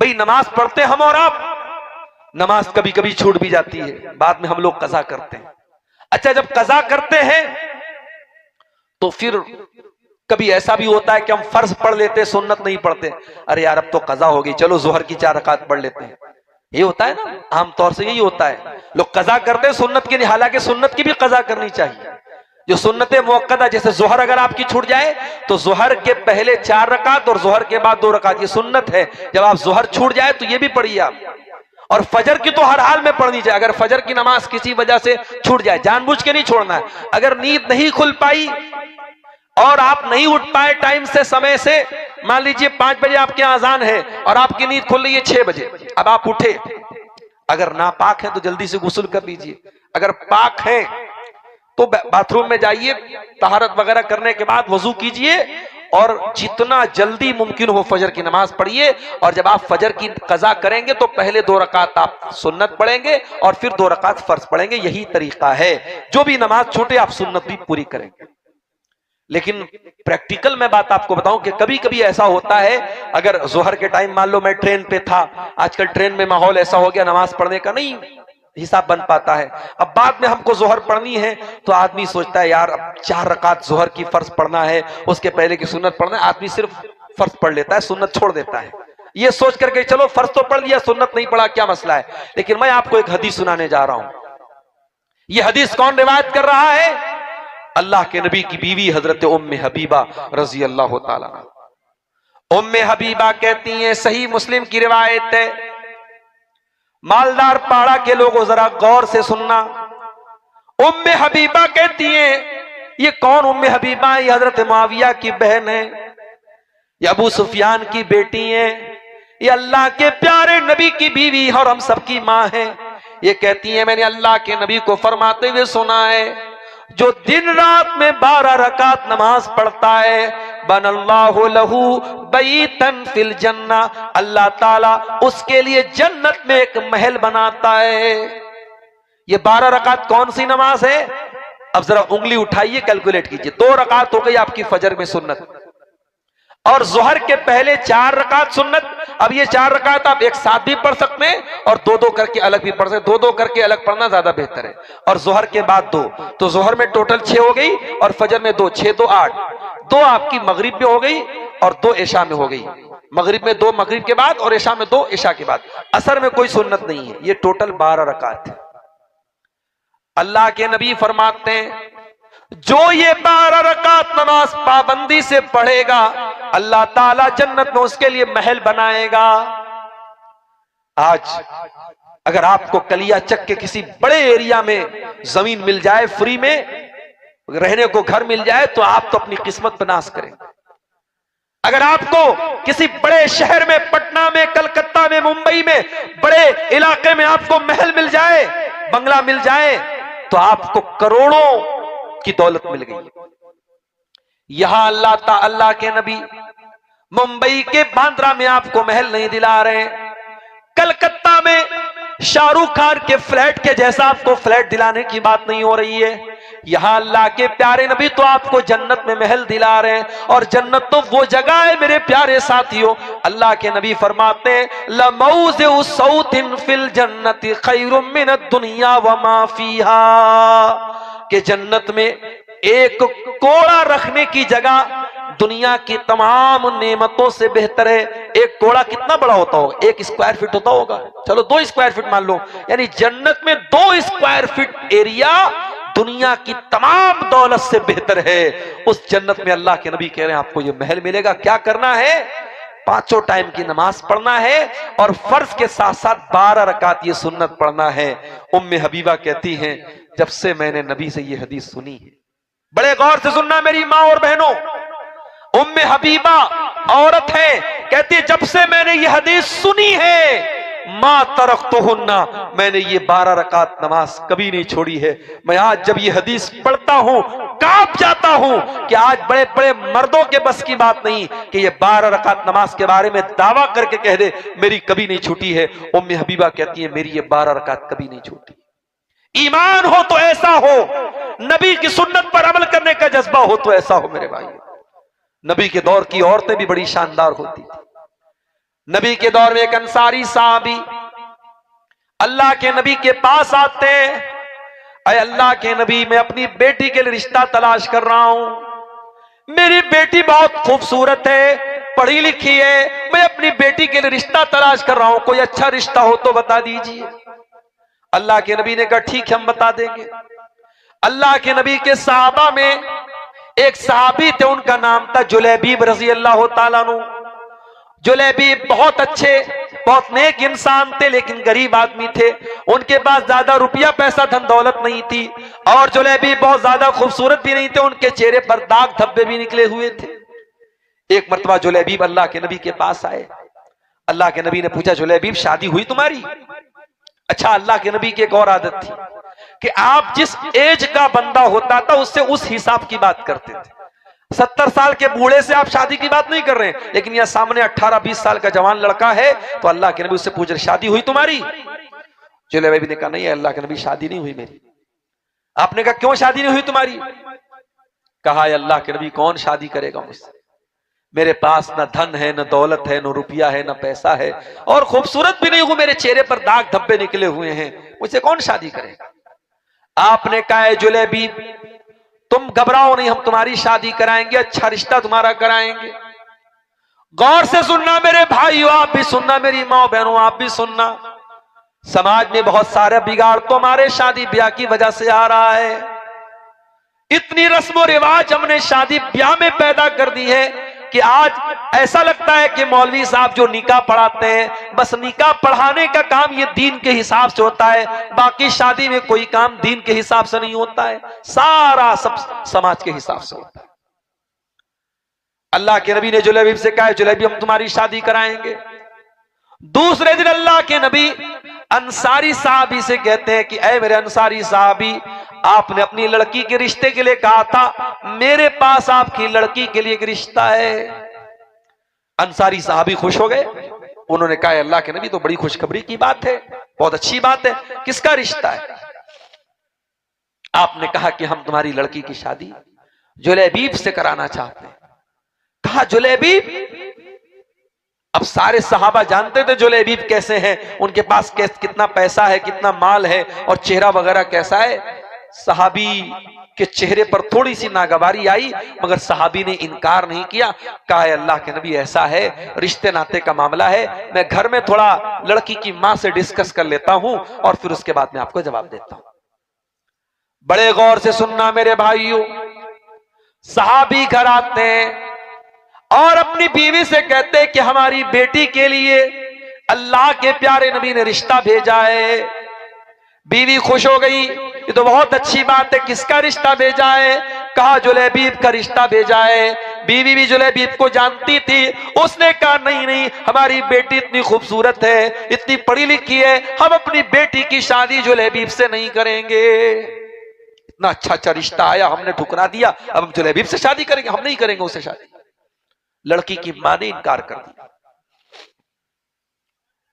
भाई नमाज पढ़ते हम और आप, नमाज कभी कभी छूट भी जाती है, बाद में हम लोग कज़ा करते हैं। अच्छा, जब कज़ा करते हैं तो फिर कभी ऐसा भी होता है कि हम फर्ज पढ़ लेते, सुन्नत नहीं पढ़ते। अरे यार अब तो कज़ा हो गई, चलो जोहर की 4 रकात पढ़ लेते हैं। ये होता है ना, आमतौर से यही होता है, लोग कज़ा करते हैं सुन्नत की नहीं। हालांकि सुन्नत की भी कज़ा करनी चाहिए। जो सुन्नत मुअक्कदा, जैसे जोहर अगर आपकी छूट जाए तो जोहर के पहले 4 रकात और जोहर के बाद 2 रकात, ये सुन्नत है। जब आप जोहर छूट जाए तो ये भी पढ़िए आप। और फजर की तो हर हाल में पढ़नी चाहिए। अगर फजर की नमाज किसी वजह से छूट जाए, जानबूझ के नहीं छोड़ना है। अगर नींद नहीं खुल पाई और आप नहीं उठ पाए टाइम से, समय से, मान लीजिए 5 बजे आपके यहाँ अजान है और आपकी नींद खुल रही है 6 बजे, अब आप उठे, अगर नापाक है तो जल्दी से गुस्ल कर लीजिए। अगर पाक है तो बाथरूम में जाइए, तहारत वगैरह करने के बाद वजू कीजिए और जितना जल्दी मुमकिन हो फजर की नमाज पढ़िए। और जब आप फजर की कज़ा करेंगे तो पहले 2 रकात आप सुन्नत पढ़ेंगे और फिर 2 रकात फर्ज पढ़ेंगे। यही तरीका है। जो भी नमाज छूटे आप सुन्नत भी पूरी करेंगे। लेकिन प्रैक्टिकल में बात आपको बताऊं कि कभी कभी ऐसा होता है, अगर जोहर के टाइम मान लो मैं ट्रेन पे था, आजकल ट्रेन में माहौल ऐसा हो गया नमाज पढ़ने का नहीं हिसाब बन पाता है। अब बाद में हमको जोहर पढ़नी है तो आदमी सोचता है यार अब 4 रकात जोहर की फर्ज पढ़ना है, उसके पहले की सुन्नत पढ़ना है। आदमी सिर्फ फर्ज पढ़ लेता है, सुन्नत छोड़ देता है, ये सोच करके चलो फर्ज तो पढ़ लिया, सुन्नत नहीं पढ़ा, क्या मसला है। लेकिन मैं आपको एक हदीस सुनाने जा रहा हूं। यह हदीस कौन रिवायत कर रहा है? अल्लाह के नबी की बीवी हजरत उम्मे हबीबा रजी अल्लाह ताला। उम्मे हबीबा कहती हैं, सही मुस्लिम की रिवायत है, मालदार पाड़ा के लोगों जरा गौर से सुनना। उम्मे हबीबा कहती हैं, ये कौन उम्मे हबीबा? ये हजरत मुआविया की बहन है, ये अबू सुफियान की बेटी है, ये अल्लाह के प्यारे नबी की बीवी और हम सबकी माँ है। ये कहती है मैंने अल्लाह के नबी को फरमाते हुए सुना है, जो दिन रात में 12 रकात नमाज पढ़ता है, बनल्लाहु लहू बैतन फिल जन्ना, अल्लाह ताला उसके लिए जन्नत में एक महल बनाता है। ये 12 रकात कौन सी नमाज है? अब जरा उंगली उठाइए, कैलकुलेट कीजिए। 2 रकात हो गई आपकी फजर में सुन्नत, और जोहर के पहले 4 रकात सुन्नत। अब ये 4 रकात आप एक साथ भी पढ़ सकते हैं और 2-2 करके अलग भी पढ़ सकते हैं। 2-2 करके अलग पढ़ना ज्यादा बेहतर है। और जोहर के बाद 2, तो जोहर में टोटल 6 हो गई और फजर में 2, 6 2 8, 2 आपकी मगरिब में हो गई और 2 इशा में हो गई। मगरिब में 2 मगरिब के बाद और इशा में 2 इशा के बाद। असर में कोई सुन्नत नहीं है। ये टोटल 12 रकात है। अल्लाह के नबी फरमाते हैं, जो ये 12 रकात नमाज पाबंदी से पढ़ेगा, अल्लाह ताला जन्नत में उसके लिए महल बनाएगा। आज अगर आपको कलियाचक के किसी बड़े एरिया में जमीन मिल जाए, फ्री में रहने को घर मिल जाए, तो आप तो अपनी किस्मत पर नाज करें। अगर आपको किसी बड़े शहर में, पटना में, कलकत्ता में, मुंबई में, बड़े इलाके में आपको महल मिल जाए, बंगला मिल जाए, तो आपको करोड़ों की दौलत मिल गई। यहां अल्लाह के नबी मुंबई के बांद्रा में आपको महल नहीं दिला रहे, कलकत्ता में शाहरुख खान के फ्लैट के जैसा आपको फ्लैट दिलाने की बात नहीं हो रही है। यहां अल्लाह के प्यारे नबी तो आपको जन्नत में महल दिला रहे हैं। और जन्नत तो वो जगह है मेरे प्यारे साथियों, अल्लाह के नबी फरमाते हैं, लमौज़िउ सौतिन फिल जन्नति खैरुम मिनद दुनिया व मा फीहा, कि जन्नत में एक कोड़ा रखने की जगह दुनिया की तमाम नेमतों से बेहतर है। एक कोड़ा कितना बड़ा होता होगा? 1 स्क्वायर फीट होता होगा, चलो 2 स्क्वायर फीट मान लो, यानी जन्नत में 2 स्क्वायर फीट एरिया दुनिया की तमाम दौलत से बेहतर है। उस जन्नत में अल्लाह के नबी कह रहे हैं आपको ये महल मिलेगा। क्या करना है? 5 टाइम की नमाज पढ़ना है और फर्ज के साथ साथ 12 रकात ये सुन्नत पढ़ना है। उम्मे हबीबा कहती हैं, जब से मैंने नबी से ये हदीस सुनी है, बड़े गौर से सुनना मेरी माँ और बहनों, उम्मे हबीबा औरत है, कहती है जब से मैंने ये हदीस सुनी है, मां तरक्तुहुन्ना, मैंने ये 12 रकात नमाज कभी नहीं छोड़ी है। मैं आज जब ये हदीस पढ़ता हूं कांप जाता हूं कि आज बड़े बड़े मर्दों के बस की बात नहीं कि ये 12 रकात नमाज के बारे में दावा करके कह दे मेरी कभी नहीं छूटी है। उम्मे हबीबा कहती है मेरी ये 12 रकात कभी नहीं छूटी। ईमान हो तो ऐसा हो, नबी की सुन्नत पर अमल करने का जज्बा हो तो ऐसा हो। मेरे भाई, नबी के दौर की औरतें भी बड़ी शानदार होती थी। नबी के दौर में एक अंसारी साहबी अल्लाह के नबी के पास आते हैं, अय अल्लाह के नबी, मैं अपनी बेटी के लिए रिश्ता तलाश कर रहा हूं। मेरी बेटी बहुत खूबसूरत है, पढ़ी लिखी है, मैं अपनी बेटी के लिए रिश्ता तलाश कर रहा हूं, कोई अच्छा रिश्ता हो तो बता दीजिए। अल्लाह के नबी ने कहा ठीक है, हम बता देंगे। अल्लाह के नबी के सहाबा में एक सहाबी थे, उनका नाम था जुलैबीब रजी अल्लाह ताला अन्हु। जुलैबीब बहुत अच्छे, बहुत नेक इंसान थे, लेकिन गरीब आदमी थे। उनके पास ज्यादा रुपया पैसा धन दौलत नहीं थी, और जुलैबीब बहुत ज्यादा खूबसूरत भी नहीं थे, उनके चेहरे पर दाग धब्बे भी निकले हुए थे। एक मर्तबा जुलैबीब अल्लाह के नबी के पास आए। अल्लाह के नबी ने पूछा, जुलैबीब शादी हुई तुम्हारी? अच्छा, अल्लाह के नबी की एक और आदत थी कि आप जिस एज का बंदा होता था उससे उस हिसाब की बात करते थे। 70 साल के बूढ़े से आप शादी की बात नहीं कर रहे हैं, लेकिन यह सामने 18-20 साल का जवान लड़का है, तो अल्लाह के नबी उससे पूछ रहे, शादी हुई तुम्हारी? जुलैबीब ने कहा नहीं अल्लाह के नबी, शादी नहीं हुई मेरी। आपने कहा क्यों शादी नहीं हुई तुम्हारी? कहा अल्लाह के नबी, कौन शादी करेगा मुझसे? मेरे पास न धन है, न दौलत है, न रुपया है, न पैसा है, और खूबसूरत भी नहीं हूं, मेरे चेहरे पर दाग धब्बे निकले हुए हैं, मुझसे कौन शादी करेगा? आपने कहा जुलैबीब, तुम घबराओ नहीं, हम तुम्हारी शादी कराएंगे, अच्छा रिश्ता तुम्हारा कराएंगे। गौर से सुनना मेरे भाइयों, आप भी सुनना, मेरी माँ बहनों आप भी सुनना। समाज में बहुत सारे बिगाड़ तो हमारे शादी ब्याह की वजह से आ रहा है। इतनी रस्म और रिवाज हमने शादी ब्याह में पैदा कर दी है कि आज ऐसा लगता है कि मौलवी साहब जो निकाह पढ़ाते हैं, बस निकाह पढ़ाने का काम ये दीन के हिसाब से होता है, बाकी शादी में कोई काम दीन के हिसाब से नहीं होता है, सारा सब समाज के हिसाब से होता है। अल्लाह के नबी ने जुलैबीब से कहा, जुलैबीब हम तुम्हारी शादी कराएंगे। दूसरे दिन अल्लाह के नबी अंसारी साहबी से कहते हैं कि ऐ मेरे अंसारी साहबी, आपने अपनी लड़की के रिश्ते के लिए कहा था, मेरे पास आपकी लड़की के लिए एक रिश्ता है। अंसारी साहबी खुश हो गए। उन्होंने कहा अल्लाह के नबी, तो बड़ी खुशखबरी की बात है, बहुत अच्छी बात है, किसका रिश्ता है? आपने कहा कि हम तुम्हारी लड़की की शादी जुलैबीब से कराना चाहते हैं। कहा जुलैबीब? अब सारे सहाबा जानते थे जुलैबीब कैसे हैं, उनके पास कितना पैसा है, कितना माल है, और चेहरा वगैरह कैसा है। सहाबी के चेहरे पर थोड़ी सी नागवारी आई, मगर सहाबी ने इनकार नहीं किया। कहा अल्लाह के नबी, ऐसा है, रिश्ते नाते का मामला है, मैं घर में थोड़ा लड़की की मां से डिस्कस कर लेता हूं, और फिर उसके बाद मैं आपको जवाब देता हूं। बड़े गौर से सुनना मेरे भाइयों, सहाबी घर आते हैं और अपनी बीवी से कहते हैं कि हमारी बेटी के लिए अल्लाह के प्यारे नबी ने रिश्ता भेजा है। बीवी खुश हो गई, ये तो बहुत अच्छी बात है, किसका रिश्ता भेजा है? कहा जुलैबीब का रिश्ता भेजा है। बीवी भी जुलैबीब को जानती थी, उसने कहा नहीं नहीं, हमारी बेटी इतनी खूबसूरत है, इतनी पढ़ी लिखी है, हम अपनी बेटी की शादी जुलैबीब से नहीं करेंगे। इतना अच्छा रिश्ता आया, हमने ठुकरा दिया, अब हम जुलैबीब से शादी करेंगे? हम नहीं करेंगे उससे शादी। लड़की की मां ने इनकार कर दिया।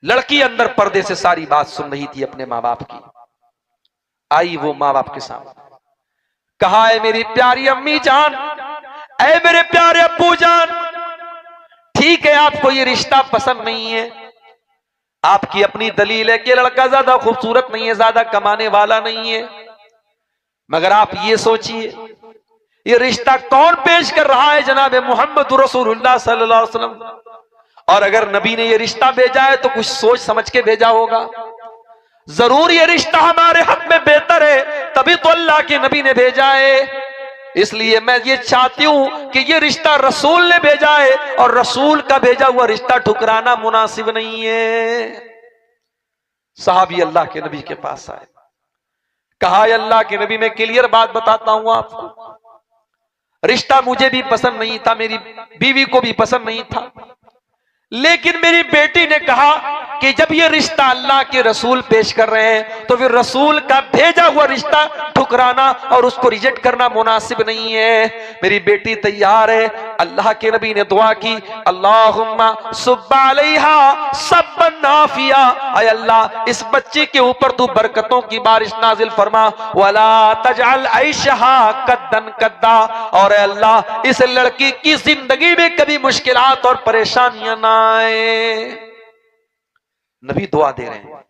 लड़की अंदर पर्दे से सारी बात सुन रही थी अपने मां बाप की। आई वो मां बाप के सामने, कहा है मेरी प्यारी अम्मी जान, ऐ मेरे प्यारे अब्बू जान, ठीक है आपको ये रिश्ता पसंद नहीं है, आपकी अपनी दलील है कि लड़का ज्यादा खूबसूरत नहीं है, ज्यादा कमाने वाला नहीं है, मगर आप ये सोचिए ये रिश्ता कौन पेश कर रहा है? जनाब मोहम्मद रसूलुल्लाह सल्लल्लाहु अलैहि वसल्लम। और अगर नबी ने ये रिश्ता भेजा है तो कुछ सोच समझ के भेजा होगा, जरूर ये रिश्ता हमारे हक में बेहतर है, तभी तो अल्लाह के नबी ने भेजा है। इसलिए मैं ये चाहती हूं कि ये रिश्ता रसूल ने भेजा है, और रसूल का भेजा हुआ रिश्ता ठुकराना मुनासिब नहीं है। सहाबी अल्लाह के नबी के पास आए, कहा अल्लाह के नबी, मैं क्लियर बात बताता हूं आपको, रिश्ता मुझे भी पसंद नहीं था, मेरी बीवी को भी पसंद नहीं था, लेकिन मेरी बेटी ने कहा कि जब ये रिश्ता अल्लाह के रसूल पेश कर रहे हैं तो फिर रसूल का भेजा हुआ रिश्ता ठुकराना और उसको रिजेक्ट करना मुनासिब नहीं है। मेरी बेटी तैयार है। अल्लाह के नबी ने दुआ की, अल्लाहुम्मा सुब्बा अलैहा सब्बन नाफिया, ऐ अल्लाह इस बच्चे के ऊपर तू बरकतों की बारिश नाजिल फरमा, वला तजअल ऐशहा कद्दन कद्दा, और अल्लाह इस लड़की की जिंदगी में कभी मुश्किलात और परेशानियां ना फरमाए। नबी दुआ दे रहे हैं।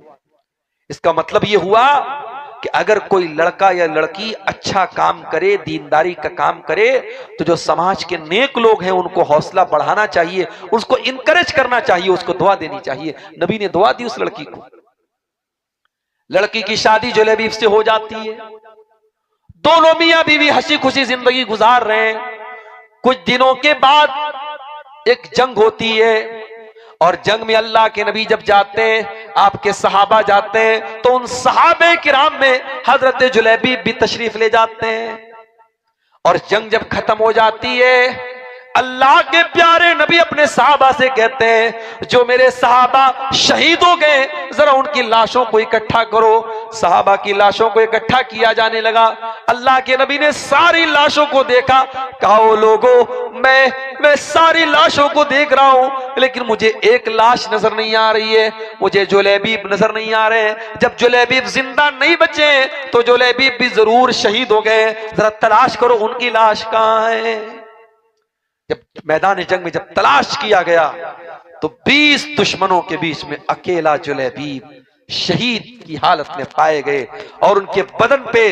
इसका मतलब यह हुआ कि अगर कोई लड़का या लड़की अच्छा काम करे, दीनदारी का काम करे, तो जो समाज के नेक लोग हैं उनको हौसला बढ़ाना चाहिए, उसको इनकरेज करना चाहिए, उसको दुआ देनी चाहिए। नबी ने दुआ दी उस लड़की को। लड़की की शादी जुलैबीब से हो जाती है। दोनों मियां बीवी हंसी खुशी जिंदगी गुजार रहे हैं। कुछ दिनों के बाद एक जंग होती है और जंग में अल्लाह के नबी जब जाते हैं, आपके सहाबा जाते हैं, तो उन सहाबे किराम में हजरत जुलैबीब भी तशरीफ ले जाते हैं। और जंग जब खत्म हो जाती है, अल्लाह के प्यारे नबी अपने सहाबा से कहते हैं, जो मेरे सहाबा शहीद हो गए जरा उनकी लाशों को इकट्ठा करो। सहाबा की लाशों को इकट्ठा किया जाने लगा। अल्लाह के नबी ने सारी लाशों को देखा, कहा ओ लोगों, मैं सारी लाशों को देख रहा हूं, लेकिन मुझे एक लाश नजर नहीं आ रही है, मुझे जुलैबीब नजर नहीं आ रहे हैं। जब जुलैबीब जिंदा नहीं बचे तो जुलैबीब भी जरूर शहीद हो गए, जरा तलाश करो उनकी लाश कहां है। जब मैदान जंग में जब तलाश किया गया तो 20 दुश्मनों के बीच में अकेला जुलैबीब शहीद की हालत में पाए गए और उनके बदन पे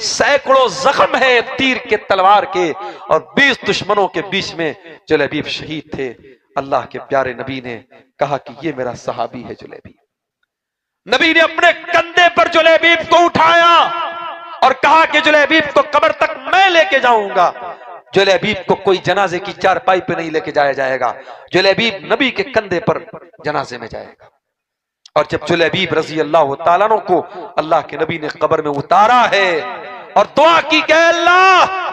सैकड़ों जख्म है तीर के, तलवार के, और 20 दुश्मनों के बीच में जुलैबीब शहीद थे। अल्लाह के प्यारे नबी ने कहा कि ये मेरा सहाबी है जुलैबीब। नबी ने अपने कंधे पर जुलैबीब को उठाया और कहा कि जुलैबीब को कब्र तक मैं लेके जाऊंगा। जुलैबीब को कोई जनाजे की चारपाई पे नहीं लेके जाया जाएगा, जुलैबीब नबी के कंधे पर जनाजे में जाएगा। और जब जुलैबीब रजी अल्लाह तआला अन्हु को अल्लाह के नबी ने कब्र में उतारा है और दुआ की कि अल्लाह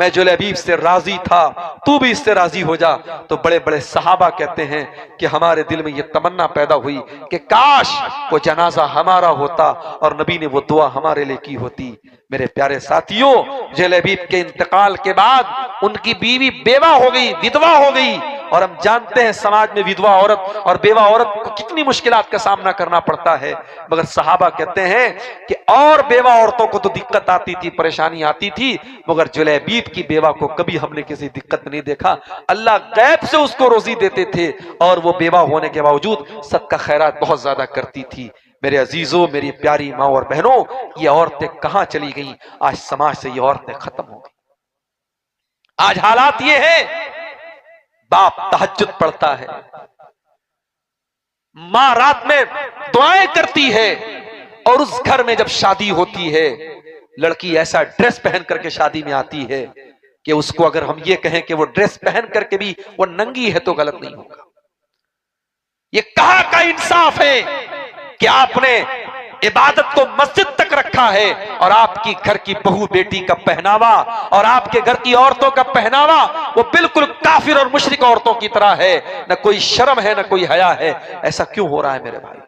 मैं जुलैबीब से राजी था, तू भी इससे राजी हो जा। तो बड़े बड़े सहाबा कहते हैं कि हमारे दिल में यह तमन्ना पैदा हुई कि काश वो जनाजा हमारा होता और नबी ने वो दुआ हमारे लिए की होती। मेरे प्यारे साथियों, जुलैबीब के इंतकाल के बाद उनकी बीवी बेवा हो गई, विधवा हो गई। और हम जानते हैं समाज में विधवा औरत और बेवा औरत को कितनी मुश्किलात का सामना करना पड़ता है। मगर सहाबा कहते हैं कि और बेवा औरतों को तो दिक्कत आती थी, परेशानी आती थी, मगर जुलैबीब की बेवा को कभी हमने किसी दिक्कत नहीं देखा। अल्लाह गैब से उसको रोजी देते थे और वो बेवा होने के बावजूद सदका खैरात बहुत ज्यादा करती थी। मेरे अजीजों, मेरी प्यारी माँ और बहनों, ये औरतें कहां चली गई? आज समाज से ये औरतें खत्म हो गई। आज हालात ये है, बाप तहज्जुद पढ़ता है, मां रात में दुआएं करती है, और उस घर में जब शादी होती है लड़की ऐसा ड्रेस पहन करके शादी में आती है कि उसको अगर हम ये कहें कि वो ड्रेस पहन करके भी वो नंगी है तो गलत नहीं होगा। ये कहां का इंसाफ है कि आपने इबादत को मस्जिद तक रखा है और आपकी घर की बहू बेटी का पहनावा और आपके घर की औरतों का पहनावा वो बिल्कुल काफिर और मुशरिक औरतों की तरह है। न कोई शर्म है, न कोई हया है। ऐसा क्यों हो रहा है मेरे भाई?